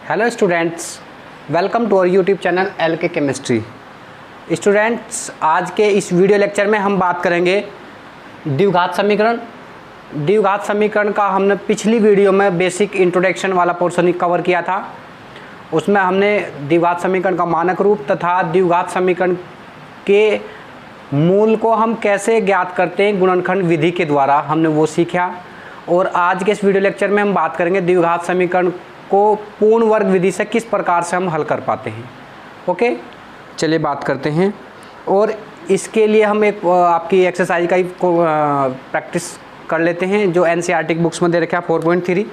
Hello students, welcome to our YouTube channel LK chemistry. Students, आज के इस video lecture में हम बात करेंगे द्विघात समीकरण। द्विघात समीकरण का हमने पिछली वीडियो में बेसिक इंट्रोडक्शन वाला पोर्शन कवर किया था। उसमें हमने द्विघात समीकरण का मानक रूप तथा द्विघात समीकरण के मूल को हम कैसे ज्ञात करते हैं गुणनखंड विधि के द्वारा, हमने वो सीखा। और आज के इस वीडियो लेक्चर में हम बात करेंगे द्विघात समीकरण को पूर्ण वर्ग विधि से किस प्रकार से हम हल कर पाते हैं। ओके, चलिए बात करते हैं। और इसके लिए हम एक आपकी एक्सरसाइज का ही प्रैक्टिस कर लेते हैं जो NCERT बुक्स में दे रखा है 4.3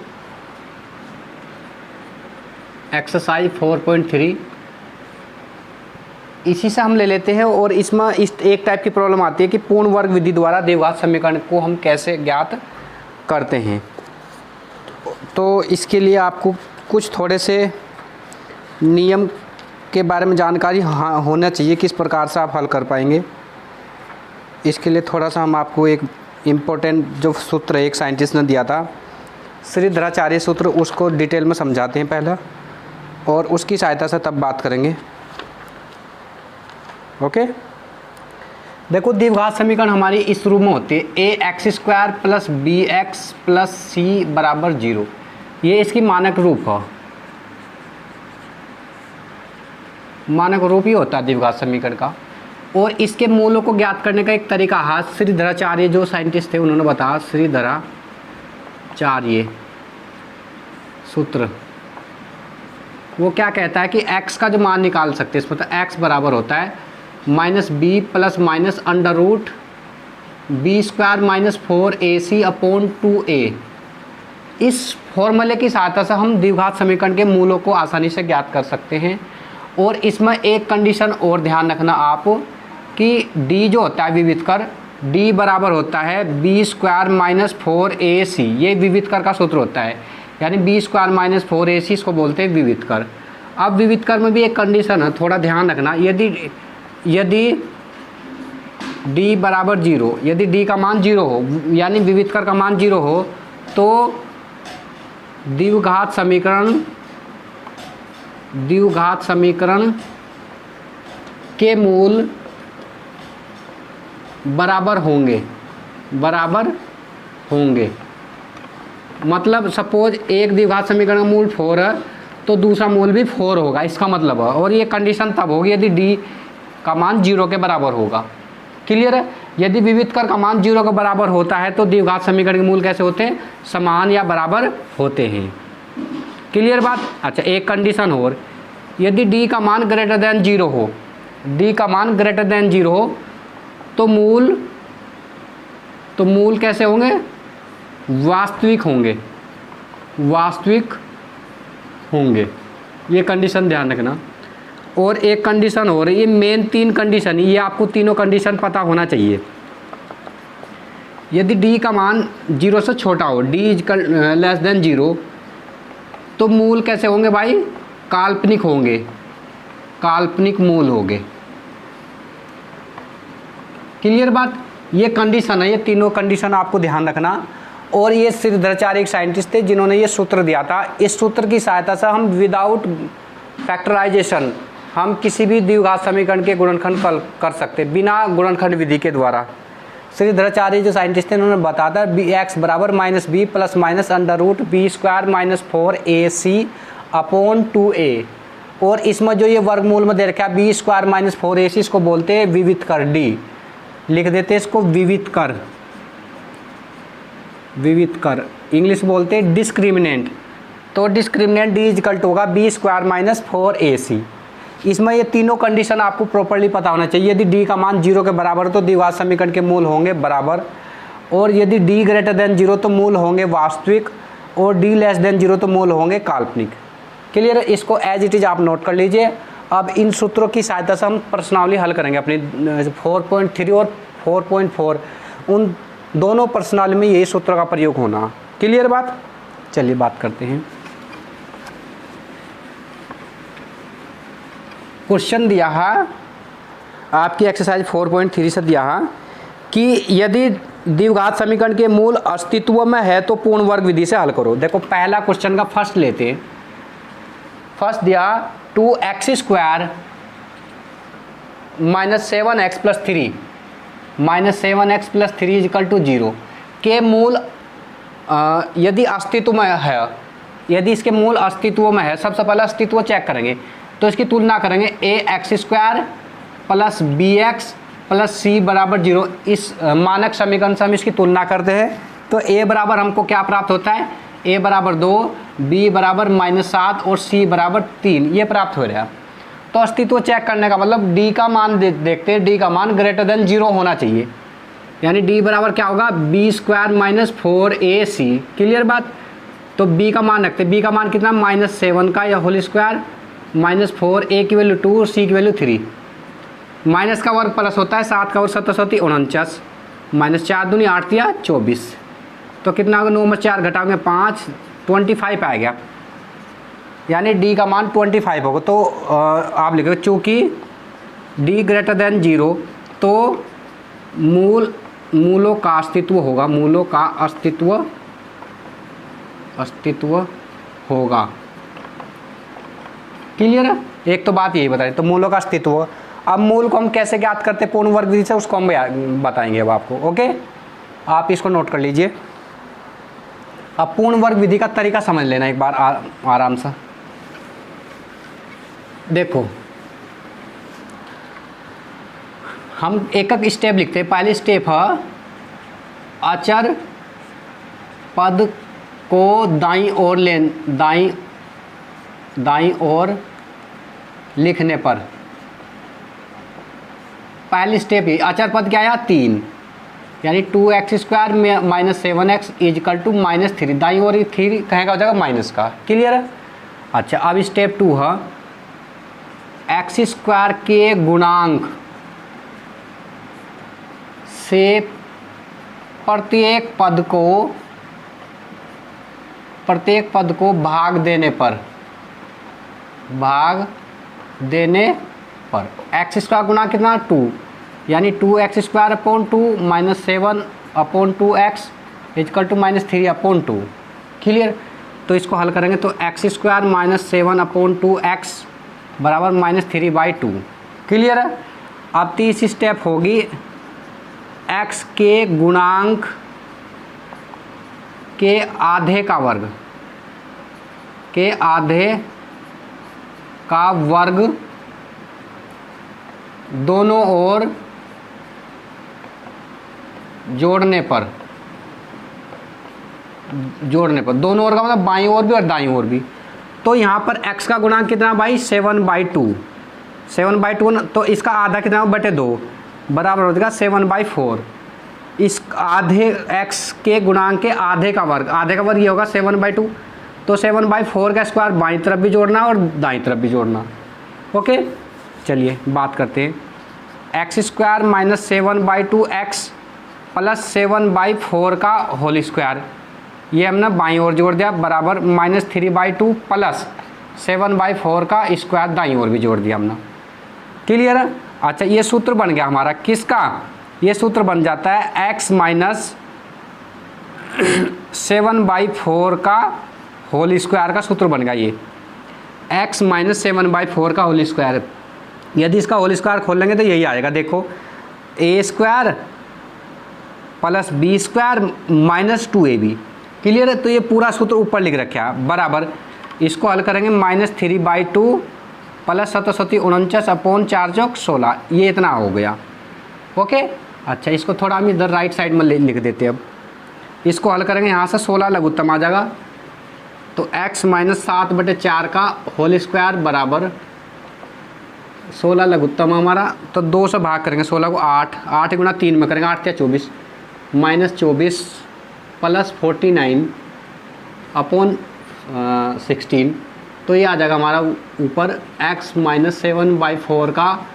एक्सरसाइज 4.3। इसी से हम ले लेते हैं और इसमें एक टाइप की प्रॉब्लम आती है कि पूर्ण वर्ग विधि द्वारा द्विघात समीकरण को हम कैसे ज्ञात करते हैं। तो इसके लिए आपको कुछ थोड़े से नियम के बारे में जानकारी होना चाहिए, किस प्रकार से आप हल कर पाएंगे। इसके लिए थोड़ा सा हम आपको एक इम्पोर्टेंट जो सूत्र एक साइंटिस्ट ने दिया था, श्रीधराचार्य सूत्र, उसको डिटेल में समझाते हैं पहला और उसकी सहायता से तब बात करेंगे। ओके, देखो द्विघात समीकरण हमारी इस रूप में होती है ax² + bx + c = 0। ये इसकी मानक रूप है, मानक रूप ही होता है द्विघात समीकरण का। और इसके मूलों को ज्ञात करने का एक तरीका है, श्रीधराचार्य जो साइंटिस्ट थे उन्होंने बताया, श्रीधराचार्य सूत्र। वो क्या कहता है कि x का जो मान निकाल सकते हैं, इसमें तो x बराबर होता है -b + -√b² - 4ac/2a। इस फॉर्मूले की सहायता से हम द्विघात समीकरण के मूलों को आसानी से ज्ञात कर सकते हैं। और इसमें एक कंडीशन और ध्यान रखना आप कि d जो होता है विविधकर, d बराबर होता है b² - 4ac। ये विविधकर का सूत्र होता है, यानी b² - 4ac इसको बोलते हैं विविधकर। अब विविधकर में भी एक कंडीशन है, थोड़ा ध्यान रखना। यदि d बराबर 0, यदि d का मान 0 हो, यानी विविधकर का मान 0 हो, तो द्विघात समीकरण के मूल बराबर होंगे। मतलब सपोज एक द्विघात समीकरण का मूल 4 है तो दूसरा मूल भी 4 होगा, इसका मतलब है। और ये कंडीशन तब होगी यदि d का मान 0 के बराबर होगा। क्लियर है? यदि विविधकर का मान 0 के बराबर होता है तो द्विघात समीकरण के मूल कैसे होते हैं? समान या बराबर होते हैं। क्लियर बात? अच्छा, एक कंडीशन और, यदि d का मान ग्रेटर देन 0 हो, d का मान ग्रेटर देन 0 हो तो मूल कैसे होंगे? वास्तविक होंगे। ये कंडीशन ध्यान रखना। और एक कंडीशन और, ये मेन 3 कंडीशन, ये आपको तीनों कंडीशन पता होना चाहिए। यदि d का मान 0 से छोटा हो, d लेस देन 0, तो मूल कैसे होंगे भाई? काल्पनिक होंगे, काल्पनिक मूल होंगे। क्लियर बात? ये कंडीशन है, ये तीनों कंडीशन आपको ध्यान रखना। और ये श्रीधराचार्य एक साइंटिस्ट थे जिन्होंने ये सूत्र दिया था। इस सूत्र की सहायता से हम विदाउट फैक्टराइजेशन हम किसी भी द्विघात समीकरण के गुणनखंड कर सकते हैं, बिना गुणनखंड विधि के द्वारा। श्रीधराचार्य जो साइंटिस्ट थे उन्होंने बताया था x बराबर -b + -√b² - 4ac/2a। और इसमें जो ये वर्गमूल में दे रखा है b² - 4ac, इसको बोलते हैं विविधकर। d लिख देते हैं इसको विविधकर। इंग्लिश बोलते हैं डिस्क्रिमिनेंट। तो डिस्क्रिमिनेंट d = होगा b² - 4ac। इसमें ये तीनों कंडीशन आपको प्रॉपर्ली पता होना चाहिए। यदि d का मान 0 के बराबर तो द्विघात समीकरण के मूल होंगे बराबर, और यदि d ग्रेटर देन 0 तो मूल होंगे वास्तविक, और d लेस देन 0 तो मूल होंगे काल्पनिक। क्लियर है? इसको एज इट इज़ आप नोट कर लीजिए। अब इन सूत्रों की सहायता से हम प्रश्नावली हल करेंगे अपनी 4.3 और 4.4, उन दोनों प्रश्नावली में यही सूत्र का प्रयोग होना। क्लियर बात? चलिए बात करते हैं। क्वेश्चन दिया है आपकी एक्सरसाइज 4.3 से दिया है कि यदि द्विघात समीकरण के मूल अस्तित्व में है तो पूर्ण वर्ग विधि से हल करो। देखो पहला क्वेश्चन का फर्स्ट लेते हैं। फर्स्ट दिया 2x² minus 7x plus 3 minus 7x plus 3 equal to 0 के मूल यदि अस्तित्व में है, यदि इसके मूल अस्तित्व में है, सबसे पहले अस्तित्व चेक करेंगे तो इसकी तुलना करेंगे ax² plus bx plus c बराबर 0। इस मानक समीकरण से हम इसकी तुलना करते हैं तो a बराबर हमको क्या प्राप्त होता है, a बराबर 2, b बराबर -7 और c बराबर 3, ये प्राप्त हो रहा है। तो अस्तित्व चेक करने का मतलब d का मान देखते हैं, d का मान ग्रेटर देन 0 होना चाहिए, यानी d बराबर क्या होगा b² माइनस 4ac। क्लियर बात। तो b का मान रखते हैं, b का मान कितना -7 का या होल स्क्वायर माइनस 4, a की वैल्यू 2, c की वैल्यू 3। माइनस का वर्ग प्लस होता है, 7 का वर्ग 7 49, माइनस 4 दूनी 8 या 24, तो कितना होगा 9 में 4 घटाओगे 5, 25 आ गया, यानी d का मान 25 होगा। तो आप लिखोगे चूँकि d ग्रेटर देन 0 तो मूलों का अस्तित्व होगा, मूलों का अस्तित्व होगा। क्लियर है। एक तो बात यही बताई, तो मूलों का अस्तित्व। अब मूल को हम कैसे ज्ञात करते हैं पूर्ण वर्ग विधि से, उसको हम बताएंगे अब आपको। ओके, आप इसको नोट कर लीजिए। अब पूर्ण वर्ग विधि का तरीका समझ लेना एक बार आराम से। देखो हम एक एक स्टेप लिखते हैं। पहली स्टेप है अचर पद को दाईं ओर लिखने पर, पहली स्टेप ये अचर पद क्या है 3, यानी 2x² minus 7x is equal to -3, दाईं ओर 3 कहेगा हो जाएगा माइनस का। क्लियर है। अच्छा, अब स्टेप 2 है x² के गुणांक से प्रत्येक पद को भाग देने पर x² गुना कितना 2, यानी 2x² upon 2 minus 7 upon 2x equal to -3 upon 2। Clear. तो इसको हल करेंगे तो x² माइनस 7 अपॉन 2x बराबर -3/2। क्लियर है। अब तीसरी स्टेप होगी x के गुणांक के आधे का वर्ग दोनों ओर जोड़ने पर, दोनों ओर का मतलब बाईं ओर भी और दाईं ओर भी। तो यहाँ पर x का गुणांक कितना भाई 7/2, 7/2, तो इसका आधा कितना बटे 2 बराबर हो जाएगा 7/4। इस आधे x के गुणांक के आधे का वर्ग ये होगा 7/2, तो 7/4 का स्क्वायर बाईं तरफ भी जोड़ना और दाईं तरफ भी जोड़ना। ओके, चलिए बात करते हैं। x² माइनस 7/2x प्लस 7/4 का होल स्क्वायर, ये हमने बाईं ओर जोड़ दिया बराबर -3/2 प्लस 7/4 का स्क्वायर दाईं ओर भी जोड़ दिया हमने। क्लियर है। अच्छा, ये सूत्र बन गया हमारा किसका, ये सूत्र बन जाता है x माइनस 7/4 का होल स्क्वायर का सूत्र बन गया। ये x माइनस 7/4 का होल स्क्वायर, यदि इसका होल स्क्वायर खोल लेंगे तो यही आएगा। देखो a² plus b² minus 2ab। Clear है। तो ये पूरा सूत्र ऊपर लिख रखा है बराबर, इसको हल करेंगे -3/2 प्लस 749 अपॉन 4 चौक 16, ये इतना हो गया। ओके। अच्छा, इसको थोड़ा हम इधर राइट साइड में लिख देते हैं। अब इसको हल करेंगे, यहाँ से 16 लघुत्तम आ जाएगा, तो x माइनस 7/4 का होल स्क्वायर बराबर 16 लघुत्तम हमारा, तो 2 से भाग करेंगे 16 को 8 गुना 3 में करेंगे 8 या 24 -24 प्लस 49 अपॉन 16, तो ये आ जाएगा हमारा ऊपर x माइनस 7/4 का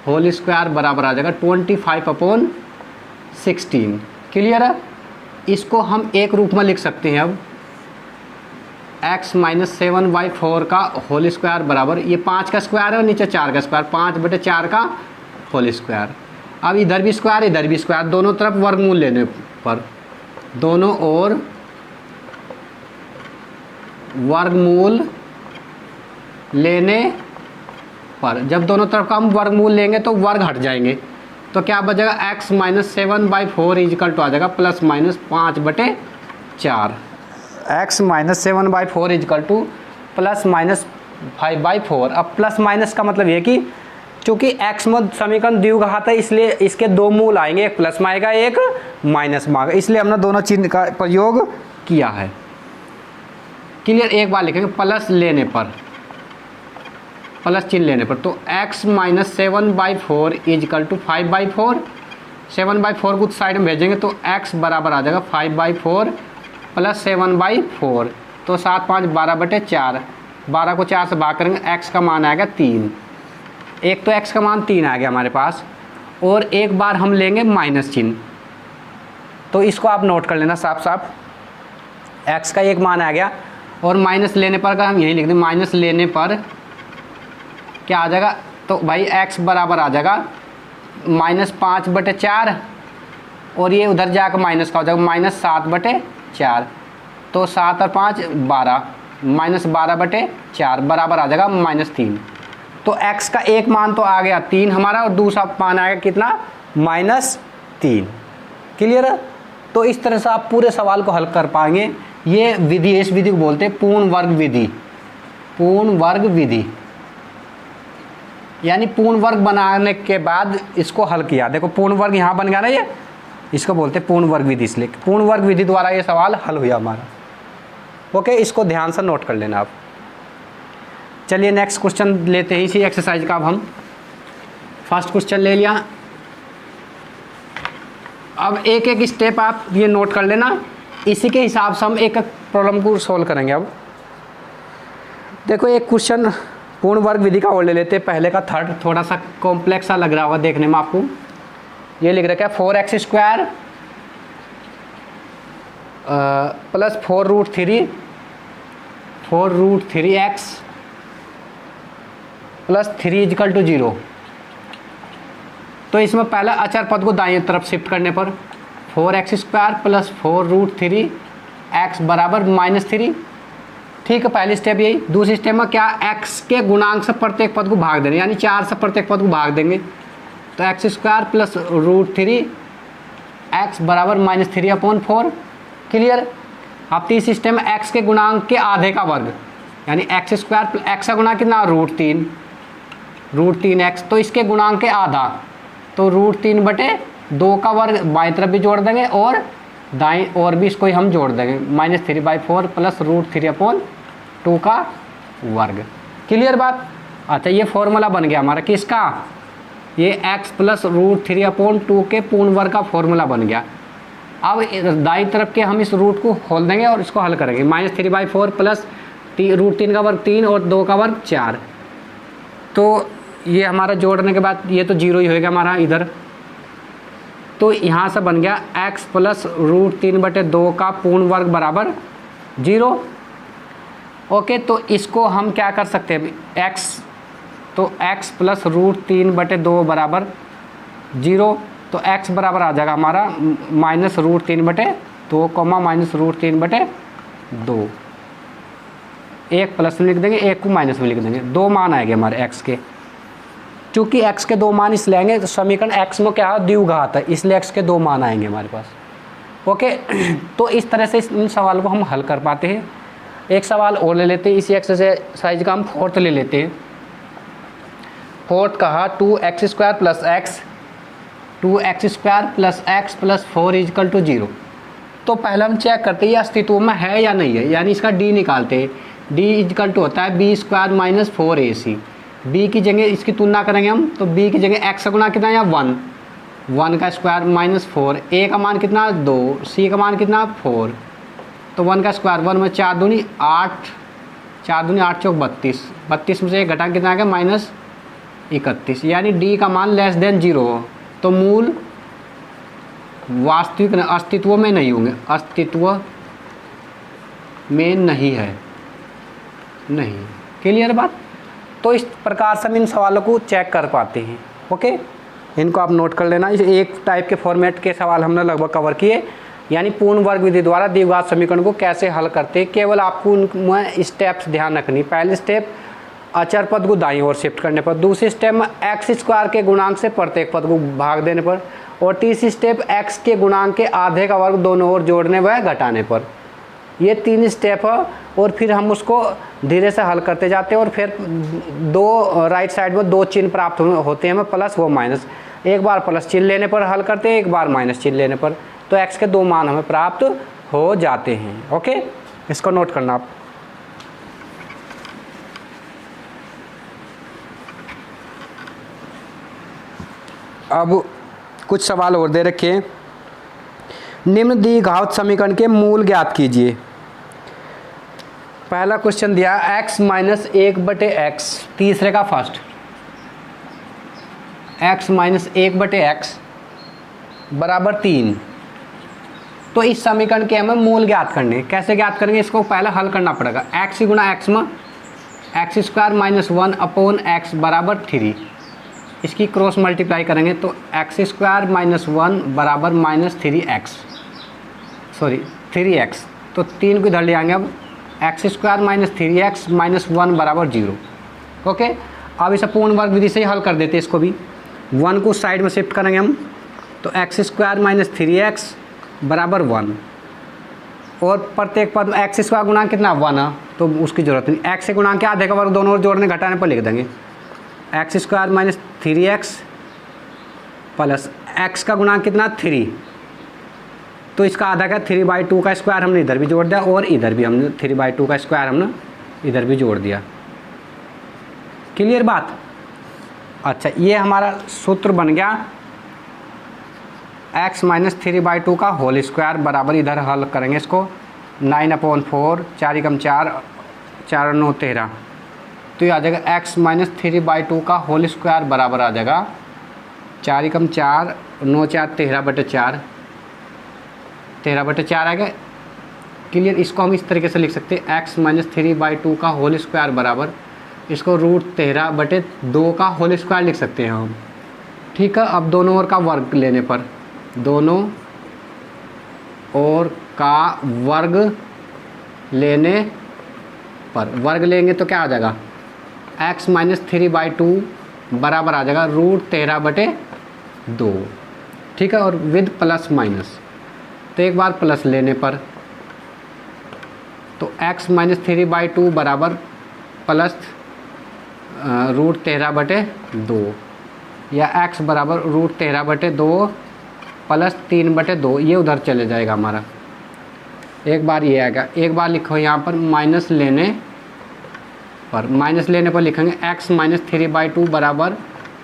होल स्क्वायर बराबर आ जाएगा 25/16। क्लियर है। इसको हम एक रूप में लिख सकते हैं। अब x माइनस 7/4 का होल स्क्वायर बराबर, ये 5 का स्क्वायर है और नीचे 4 का स्क्वायर, 5/4 का होल स्क्वायर। अब इधर भी स्क्वायर इधर भी स्क्वायर, दोनों तरफ वर्गमूल लेने पर दोनों ओर वर्गमूल लेने पर, जब दोनों तरफ का हम वर्गमूल लेंगे तो वर्ग हट जाएंगे, तो क्या बचेगा x माइनस 7/4 इजकल टू आ जाएगा plus minus 5/4। x minus 7/4 equal to plus minus 5/4। अब प्लस माइनस का मतलब ये कि चूंकि x में समीकरण द्विघात है इसलिए इसके दो मूल आएंगे, एक प्लस में आएगा एक माइनस में आएगा, इसलिए हमने दोनों चिन्ह का प्रयोग किया है। क्लियर? एक बार लिखेंगे प्लस लेने पर, प्लस चिन्ह लेने पर, तो x माइनस 7/4 इजकल टू 5/4। 7/4 को साइड में भेजेंगे तो x बराबर आ जाएगा 5/4 प्लस 7/4, तो 7 5 12/4। 12 को 4 से भाग करेंगे, x का मान आएगा 3। एक तो x का मान 3 आ गया हमारे पास, और एक बार हम लेंगे माइनस चिन्ह, तो इसको आप नोट कर लेना साफ साफ। x का एक मान आ गया और माइनस लेने पर का हम यही लिख दें, माइनस लेने पर क्या आ जाएगा, तो भाई x बराबर आ जाएगा माइनस 5/4, और ये उधर जाकर माइनस का हो जाएगा माइनस 7/4, तो 7 और 5 12, माइनस 12/4 बराबर आ जाएगा माइनस 3। तो x का एक मान तो आ गया 3 हमारा, और दूसरा मान आएगा कितना, माइनस 3। क्लियर है? तो इस तरह से आप पूरे सवाल को हल कर पाएंगे। ये विधि, इस विधि को बोलते हैं पूर्ण वर्ग विधि। पूर्ण वर्ग विधि यानी पूर्ण वर्ग बनाने के बाद इसको हल किया। देखो पूर्ण वर्ग यहाँ बन गया ना, ये इसको बोलते हैं पूर्ण वर्ग विधि, इसलिए पूर्ण वर्ग विधि द्वारा ये सवाल हल हुआ हमारा। ओके, इसको ध्यान से नोट कर लेना आप। चलिए नेक्स्ट क्वेश्चन लेते हैं इसी एक्सरसाइज का। अब हम फर्स्ट क्वेश्चन ले लिया, अब एक एक स्टेप आप ये नोट कर लेना, इसी के हिसाब से हम एक एक प्रॉब्लम को सोल्व करेंगे। अब देखो एक क्वेश्चन पूर्ण वर्ग विधि का और ले लेते हैं। पहले का थर्ड थोड़ा सा कॉम्प्लेक्स सा लग रहा होगा देखने में आपको। ये लिख रखा है 4x² plus 4√3x plus 3 is equal to 0। तो इसमें पहला अचर पद को दाईं तरफ शिफ्ट करने पर 4x² प्लस 4√3x बराबर -3। ठीक है, पहली स्टेप यही। दूसरी स्टेप में क्या, x के गुणांक से प्रत्येक पद को भाग देंगे, यानी 4 से प्रत्येक पद को भाग देंगे, तो x² प्लस √3x बराबर -3/4। क्लियर? अब तीसरी स्टेप में x के गुणांक के आधे का वर्ग, यानी x² x का गुणांक कितना, √3x, तो इसके गुणांक के आधा, तो √3/2 का वर्ग बाईं तरफ भी जोड़ देंगे और दाएं और भी इसको ही हम जोड़ देंगे, -3/4 प्लस √3/2 का वर्ग। क्लियर बात? अच्छा, ये फॉर्मूला बन गया हमारा किसका, ये x प्लस √3/2 के पूर्ण वर्ग का फॉर्मूला बन गया। अब दाईं तरफ के हम इस रूट को खोल देंगे और इसको हल करेंगे, -3/4 प्लस √3 का वर्ग 3 और 2 का वर्ग 4, तो ये हमारा जोड़ने के बाद ये तो 0 ही होएगा हमारा इधर, तो यहाँ से बन गया x प्लस √3/2 का पूर्ण वर्ग बराबर 0। ओके, तो इसको हम क्या कर सकते हैं, x, तो x प्लस √3/2 बराबर 0, तो x बराबर आ जाएगा हमारा -√3/2 -√3/2। एक प्लस में लिख देंगे, एक को माइनस में लिख देंगे, दो मान आएंगे हमारे x के। चूँकि x के दो मान इस लेंगे तो समीकरण x में क्या है, द्विघात है, इसलिए x के दो मान आएंगे हमारे पास। ओके, तो इस तरह से इन सवाल को हम हल कर पाते हैं। एक सवाल और ले लेते हैं, इसी एक्सरसाइज का हम फोर्थ ले लेते हैं। फोर्थ कहा 2x² plus x plus 4 equal to 0। तो पहले हम चेक करते हैं ये अस्तित्व में है या नहीं है, यानी इसका d निकालते हैं। d इजकल टू होता है b² माइनस 4ac। b की जगह इसकी तुलना करेंगे हम, तो b की जगह x का गुना कितना है, 1 का स्क्वायर माइनस 4, a का मान कितना 2, c का मान कितना 4, तो 1 का स्क्वायर 1 में 4 दूनी 8, 4 दूनी 8 चौक 32, 32 में से एक घटा कितना आ गया -31, यानी d का मान लेस देन 0, तो मूल वास्तविक अस्तित्व में नहीं होंगे, अस्तित्व में नहीं है, नहीं। क्लियर बात? तो इस प्रकार से हम इन सवालों को चेक कर पाते हैं। ओके, इनको आप नोट कर लेना। इस एक टाइप के फॉर्मेट के सवाल हमने लगभग कवर किए, यानी पूर्ण वर्ग विधि द्वारा द्विघात समीकरण को कैसे हल करते हैं। केवल आपको उनमें स्टेप्स ध्यान रखनी। पहले स्टेप अचर पद को दाईं ओर शिफ्ट करने पर। दूसरी स्टेप में एक्स स्क्वायर के गुणांक से प्रत्येक पद को भाग देने पर। और तीसरी स्टेप एक्स के गुणांक के आधे का वर्ग दोनों ओर जोड़ने व घटाने पर। ये 3 स्टेप है और फिर हम उसको धीरे से हल करते जाते हैं और फिर दो राइट साइड में 2 चिन्ह प्राप्त होते हैं हमें, प्लस व माइनस। एक बार प्लस चिन्ह लेने पर हल करते हैं, एक बार माइनस चिन्ह लेने पर, तो एक्स के 2 मान हमें प्राप्त हो जाते हैं। ओके, इसको नोट करना आप। अब कुछ सवाल और दे रखे हैं। निम्न द्विघात समीकरण के मूल ज्ञात कीजिए। पहला क्वेश्चन दिया x माइनस 1/x, तीसरे का फर्स्ट x माइनस 1/x बराबर 3। तो इस समीकरण के हमें मूल ज्ञात करने। कैसे ज्ञात करेंगे, इसको पहले हल करना पड़ेगा। x गुणा x में एक्स स्क्वायर माइनस 1/x बराबर 3, इसकी क्रॉस मल्टीप्लाई करेंगे तो एक्स स्क्वायर माइनस 1 बराबर माइनस 3x, तो 3 को इधर ले आएंगे। अब x square minus 3x minus 1 बराबर 0। ओके, अब इसे पूर्ण वर्ग विधि से ही हल कर देते हैं। इसको भी 1 को साइड में शिफ्ट करेंगे हम, तो एक्स स्क्वायर माइनस 3x बराबर 1। और प्रत्येक पद में एक्स स्क्वायर गुणांक कितना 1 है, तो उसकी जरूरत नहीं। एक्स से गुणांक के आधे का वर्ग दोनों ओर जोड़ने घटाने पर लिख देंगे। X square minus 3x plus x का गुणांक कितना 3, तो इसका आधा का 3/2 का स्क्वायर हमने इधर भी जोड़ दिया और इधर भी हमने 3/2 का स्क्वायर हमने इधर भी जोड़ दिया। क्लियर बात। अच्छा, ये हमारा सूत्र बन गया x माइनस 3/2 का होल स्क्वायर बराबर, इधर हल करेंगे इसको 9/4, 4 × 4, 4 और 9 13, तो ये आ जाएगा x माइनस 3/2 का होल स्क्वायर बराबर आ जाएगा 4 × 4, 9 4 13/4, 13/4 आएगा। क्लियर। इसको हम इस तरीके से लिख सकते हैं x माइनस 3/2 का होल स्क्वायर बराबर, इसको √13/2 का होल स्क्वायर लिख सकते हैं हम। ठीक है, अब दोनों ओर का वर्ग लेने पर, दोनों ओर का वर्ग लेने पर वर्ग लेंगे तो क्या आ जाएगा, x माइनस 3/2 बराबर आ जाएगा √13/2। ठीक है, और विद प्लस माइनस, तो एक बार प्लस लेने पर तो x माइनस 3/2 बराबर प्लस √13/2 या x बराबर √13/2 प्लस 3/2, ये उधर चले जाएगा हमारा। एक बार ये आएगा, एक बार लिखो यहाँ पर माइनस लेने पर लिखेंगे x माइनस 3/2 बराबर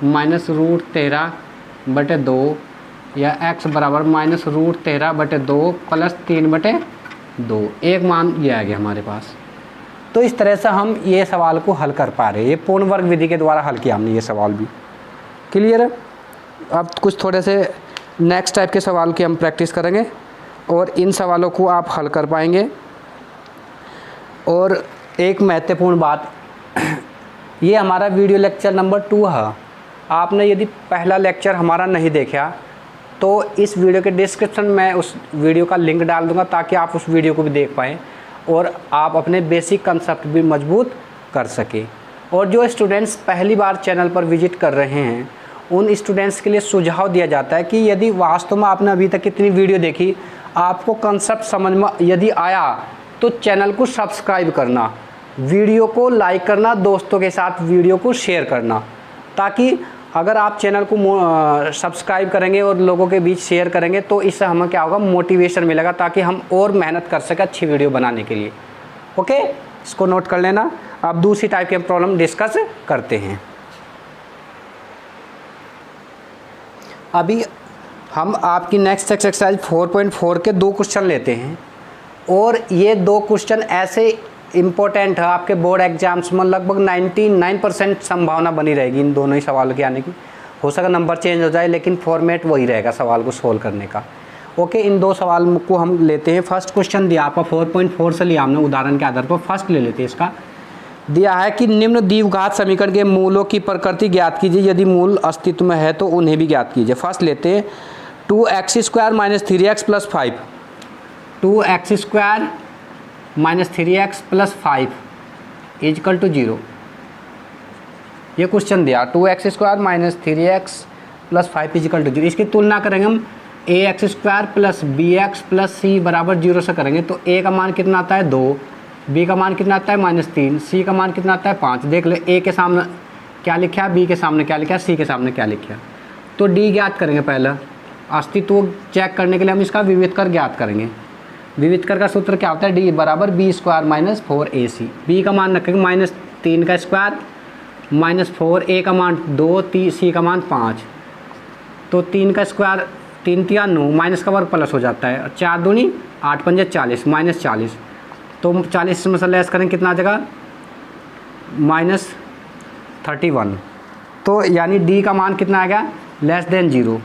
माइनस √13/2 या x बराबर माइनस √13/2 प्लस 3/2, एक मान ये आ गया हमारे पास। तो इस तरह से हम ये सवाल को हल कर पा रहे हैं। ये पूर्ण वर्ग विधि के द्वारा हल किया हमने ये सवाल भी। क्लियर है। अब कुछ थोड़े से नेक्स्ट टाइप के सवाल की हम प्रैक्टिस करेंगे और इन सवालों को आप हल कर पाएंगे। और एक महत्वपूर्ण बात, ये हमारा वीडियो लेक्चर नंबर 2 है। आपने यदि पहला लेक्चर हमारा नहीं देखा तो इस वीडियो के डिस्क्रिप्शन में उस वीडियो का लिंक डाल दूंगा ताकि आप उस वीडियो को भी देख पाएँ और आप अपने बेसिक कंसेप्ट भी मजबूत कर सकें। और जो स्टूडेंट्स पहली बार चैनल पर विजिट कर रहे हैं उन स्टूडेंट्स के लिए सुझाव दिया जाता है कि यदि वास्तव में आपने अभी तक कितनी वीडियो देखी, आपको कंसेप्ट समझ में यदि आया तो चैनल को सब्सक्राइब करना, वीडियो को लाइक करना, दोस्तों के साथ वीडियो को शेयर करना, ताकि अगर आप चैनल को सब्सक्राइब करेंगे और लोगों के बीच शेयर करेंगे तो इससे हमें क्या होगा, मोटिवेशन मिलेगा ताकि हम और मेहनत कर सकें अच्छी वीडियो बनाने के लिए। ओके, इसको नोट कर लेना। अब दूसरी टाइप के प्रॉब्लम डिस्कस करते हैं। अभी हम आपकी नेक्स्ट एक्सरसाइज 4.4 के 2 क्वेश्चन लेते हैं और ये 2 क्वेश्चन ऐसे इम्पोर्टेंट है, आपके बोर्ड एग्जाम्स में लगभग 99% संभावना बनी रहेगी इन दोनों ही सवालों के आने की। हो सका नंबर चेंज हो जाए लेकिन फॉर्मेट वही रहेगा सवाल को सोल्व करने का। ओके, इन 2 सवाल को हम लेते हैं। फर्स्ट क्वेश्चन दिया आपका 4.4 से लिया हमने उदाहरण के आधार पर। फर्स्ट ले लेते हैं। इसका दिया है कि निम्न द्विघात समीकरण के मूलों की प्रकृति ज्ञात कीजिए, यदि मूल अस्तित्व में है तो उन्हें भी ज्ञात कीजिए। फर्स्ट लेते हैं 2x² minus 3x plus 5, 2x² minus 3x plus 5 equal to 0। ये क्वेश्चन दिया 2x² minus 3x plus 5 is equal to 0। इसकी तुलना करेंगे हम ax² plus bx plus c बराबर 0 से करेंगे तो a का मान कितना आता है 2, b का मान कितना आता है -3, c का मान कितना आता है 5। देख ले a के सामने क्या लिखा है, b के सामने क्या लिखा है, c के सामने क्या लिखा है। तो d ज्ञात करेंगे। पहला अस्तित्व चेक करने के लिए हम इसका विविध कर ज्ञात करेंगे। विविध कर का सूत्र क्या होता है, d बराबर b² माइनस 4ac। b का मान रखेंगे -3 का स्क्वायर -4, a का मान 2, c का मान 5। तो 3 का स्क्वायर 3 तिया 9, माइनस का वर्ग प्लस हो जाता है, 4 दूनी 8 पंजे 40 -40। तो 40 में से लेस करें कितना आ जाएगा -31। तो यानी d का मान कितना आ गया लेस देन 0।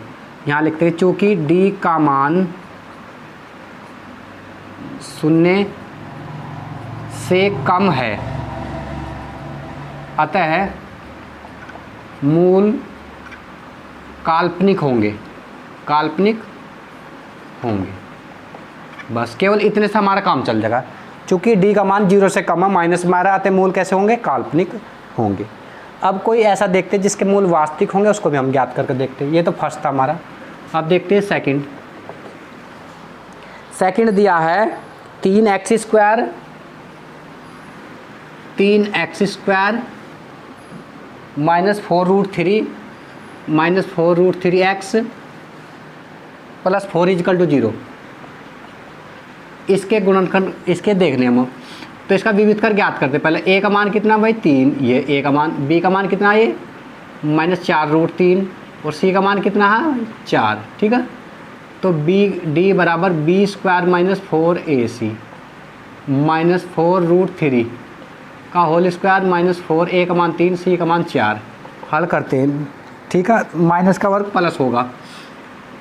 यहाँ लिखते हैं चूँकि d का मान 0 से कम है अतः मूल काल्पनिक होंगे, काल्पनिक होंगे। बस केवल इतने से हमारा काम चल जाएगा। चूँकि d का मान 0 से कम है, माइनस मारा आते मूल कैसे होंगे, काल्पनिक होंगे। अब कोई ऐसा देखते हैं जिसके मूल वास्तविक होंगे, उसको भी हम ज्ञात करके देखते हैं। ये तो फर्स्ट था हमारा। अब देखते हैं सेकंड। सेकंड दिया है 3x² minus 4√3 -4√3x plus 4 is equal to 0। इसके गुणनखंड इसके देखने हम तो इसका विविध कर ज्ञात करते। पहले a का मान कितना भाई 3, ये a का मान, b का मान कितना है -4√3 और c का मान कितना है 4। ठीक है, तो d बराबर b² माइनस 4ac माइनस 4√3 का होल स्क्वायर माइनस 4, a का मान 3, c का मान 4। हल करते हैं। ठीक है, माइनस का वर्ग प्लस होगा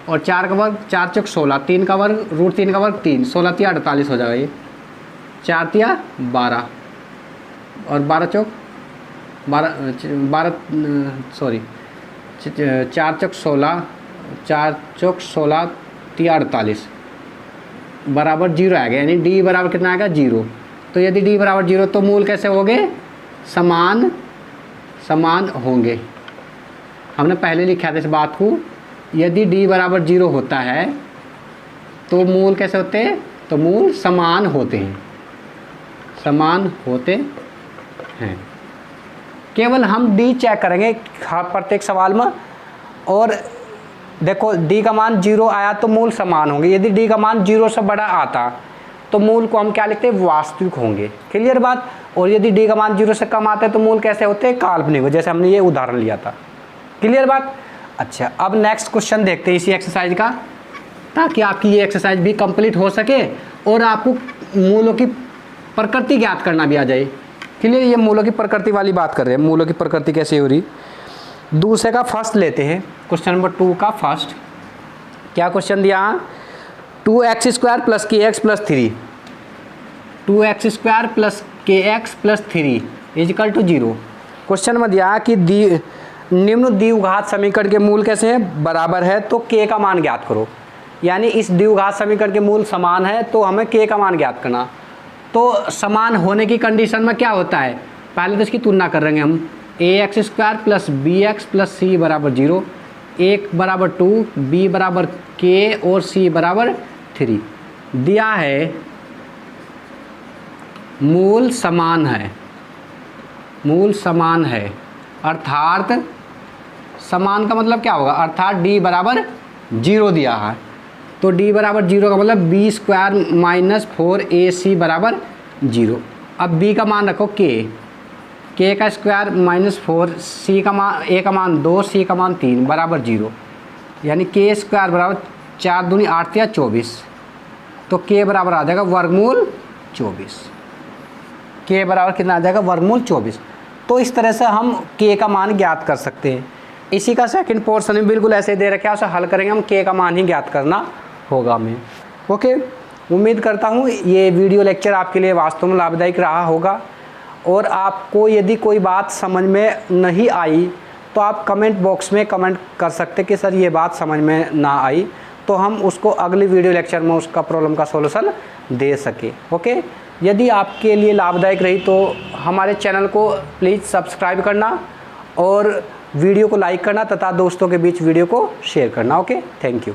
और 4 का वर्ग 4 चौक 16, 3 का वर्ग √3 का वर्ग 3, 16 तिया 48 हो जाएगा। ये 4 तिया 12 और 12 चौक 4 चौक 16, 4 चौक 16 तिया 48 बराबर 0 आएगा। यानी d बराबर कितना आएगा 0। तो यदि d बराबर 0 तो मूल कैसे होंगे, समान होंगे। हमने पहले लिखा था इस बात को, यदि d बराबर 0 होता है तो मूल कैसे होते हैं, तो मूल समान होते हैं, समान होते हैं। केवल हम d चेक करेंगे प्रत्येक सवाल में। और देखो d का मान 0 आया तो मूल समान होंगे। यदि d का मान 0 से बड़ा आता तो मूल को हम क्या लिखते हैं, वास्तविक होंगे। क्लियर बात। और यदि d का मान 0 से कम आता है तो मूल कैसे होते हैं, काल्पनिक हो, जैसे हमने ये उदाहरण लिया था। क्लियर बात। अच्छा, अब नेक्स्ट क्वेश्चन देखते हैं इसी एक्सरसाइज का, ताकि आपकी ये एक्सरसाइज भी कंप्लीट हो सके और आपको मूलों की प्रकृति ज्ञात करना भी आ जाए। क्लियर, ये मूलों की प्रकृति वाली बात कर रहे हैं। मूलों की प्रकृति कैसे हो रही। दूसरे का फर्स्ट लेते हैं, क्वेश्चन नंबर 2 का फर्स्ट। क्या क्वेश्चन दिया, 2x² plus kx plus 3, 2x² plus kx plus 3 equal to 0। Question में दिया कि निम्न द्विघात समीकरण के मूल कैसे हैं, बराबर है तो k का मान ज्ञात करो। यानी इस द्विघात समीकरण के मूल समान है तो हमें k का मान ज्ञात करना। तो समान होने की कंडीशन में क्या होता है, पहले तो इसकी तुलना कर रहे हैं हम। ax² plus bx plus c बराबर 0, a बराबर 2, b बराबर k और c बराबर 3 दिया है। मूल समान है, मूल समान है अर्थात समान का मतलब क्या होगा, अर्थात d बराबर 0 दिया है। तो d बराबर 0 का मतलब b² माइनस 4ac बराबर 0। अब b का मान रखो k का स्क्वायर माइनस 4, c का मान a का मान 2, c का मान 3 बराबर 0। यानी k² बराबर 4 दूनी 8 या 24। तो k बराबर आ जाएगा वर्गमूल 24। k बराबर कितना आ जाएगा, वर्गमूल 24। तो इस तरह से हम k का मान ज्ञात कर सकते हैं। इसी का सेकंड पोर्शन में बिल्कुल ऐसे दे रखा है, उसे हल करेंगे हम, k का मान ही ज्ञात करना होगा हमें। ओके, उम्मीद करता हूँ ये वीडियो लेक्चर आपके लिए वास्तव में लाभदायक रहा होगा। और आपको यदि कोई बात समझ में नहीं आई तो आप कमेंट बॉक्स में कमेंट कर सकते कि सर ये बात समझ में ना आई, तो हम उसको अगली वीडियो लेक्चर में उसका प्रॉब्लम का सॉल्यूशन दे सके। ओके, यदि आपके लिए लाभदायक रही तो हमारे चैनल को प्लीज़ सब्सक्राइब करना और वीडियो को लाइक करना तथा दोस्तों के बीच वीडियो को शेयर करना। Okay, thank you.